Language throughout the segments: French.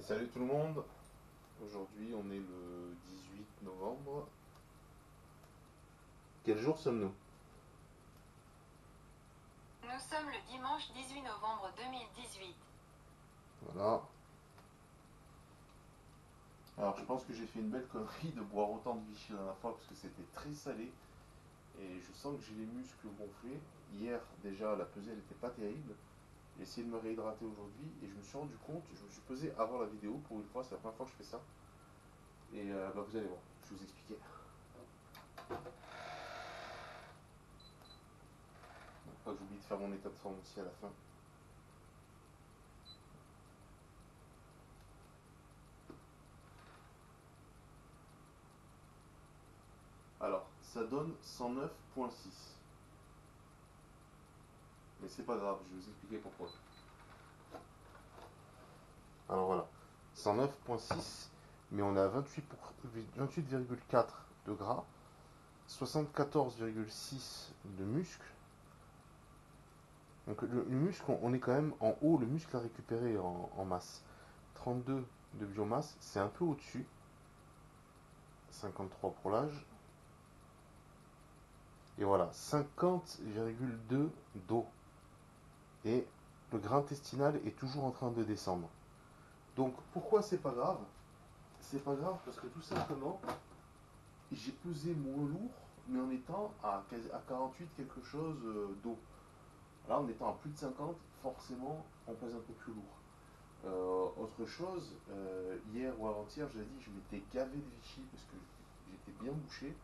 Et salut tout le monde, aujourd'hui on est le 18 novembre. Quel jour sommes-nous? Nous sommes le dimanche 18 novembre 2018. Voilà. Alors je pense que j'ai fait une belle connerie de boire autant de Vichy la dernière fois parce que c'était très salé et je sens que j'ai les muscles gonflés. Hier déjà la pesée elle n'était pas terrible. J'ai essayé de me réhydrater aujourd'hui et je me suis rendu compte, je me suis pesé avant la vidéo pour une fois, c'est la première fois que je fais ça. Et bah, vous allez voir, je vais vous expliquer. Pas que j'oublie de faire mon état de forme aussi à la fin. Alors, ça donne 109,6. Mais c'est pas grave, je vais vous expliquer pourquoi. Alors voilà, 109,6, mais on est à 28,4 de gras, 74,6 de muscle. Donc le muscle, on est quand même en haut, le muscle à récupérer en masse. 32 de biomasse, c'est un peu au-dessus. 53 pour l'âge. Et voilà, 50,2 d'eau. Et le gras intestinal est toujours en train de descendre. Donc pourquoi c'est pas grave? C'est pas grave parce que tout simplement, j'ai pesé moins lourd, mais en étant à 48 quelque chose d'eau. Là, en étant à plus de 50, forcément, on pèse un peu plus lourd. Autre chose, hier ou avant-hier, j'ai dit, je m'étais gavé de Vichy parce que j'étais bien bouché.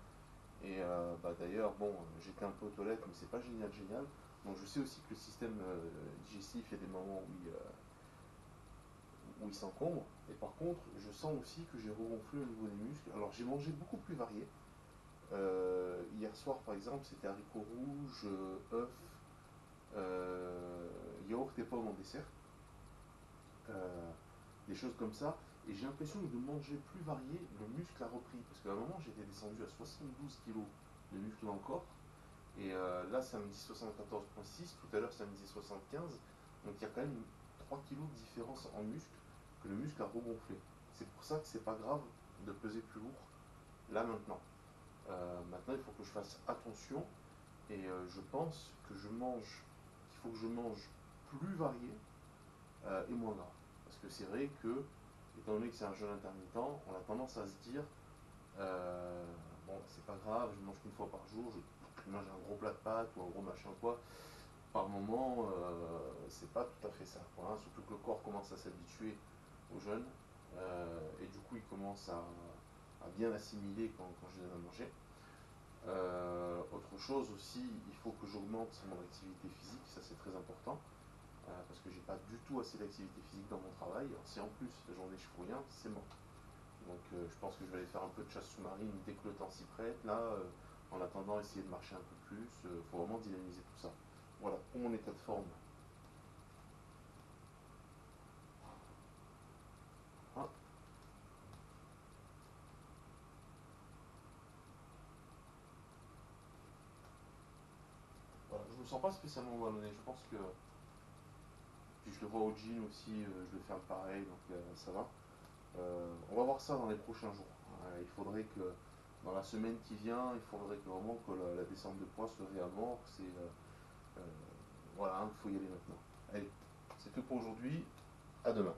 Et bah, d'ailleurs, bon, j'étais un peu aux toilettes, mais c'est pas génial, génial. Donc je sais aussi que le système digestif, il y a des moments où il s'encombre. Et par contre, je sens aussi que j'ai regonflé au niveau des muscles. Alors j'ai mangé beaucoup plus varié. Hier soir, par exemple, c'était haricots rouges, œufs, yaourt et pommes en dessert. Euh, des choses comme ça. Et j'ai l'impression que de manger plus varié, le muscle a repris. Parce qu'à un moment, j'étais descendu à 72 kg de muscle dans le corps. Et là, ça me dit 74,6. Tout à l'heure, ça me disait 75. Donc il y a quand même 3 kg de différence en muscle que le muscle a regonflé. C'est pour ça que c'est pas grave de peser plus lourd là maintenant. Maintenant, il faut que je fasse attention et je pense que qu'il faut que je mange plus varié et moins gras. Parce que c'est vrai que, étant donné que c'est un jeûne intermittent, on a tendance à se dire euh, bon, c'est pas grave, je mange qu'une fois par jour, je mange un gros plat de pâtes ou un gros machin quoi. Par moment, c'est pas tout à fait ça, quoi, hein. Surtout que le corps commence à s'habituer au jeûne et du coup il commence à bien assimiler quand je donne à manger. Autre chose aussi, il faut que j'augmente mon activité physique, ça c'est très important, parce que j'ai pas du tout assez d'activité physique dans mon travail. Alors, si en plus la journée je fous rien, c'est mort. Donc je pense que je vais aller faire un peu de chasse sous-marine dès que le temps s'y prête. Là, en attendant, essayer de marcher un peu plus. Il faut vraiment dynamiser tout ça. Voilà, pour mon état de forme. Hein. Voilà, je me sens pas spécialement ballonné. Je pense que. Puis je le vois au gym aussi, je le fais pareil, donc ça va. On va voir ça dans les prochains jours. Il faudrait que dans la semaine qui vient, il faudrait que vraiment que la descente de poids se réamorce. Et voilà, il faut y aller maintenant. Allez, c'est tout pour aujourd'hui. À demain.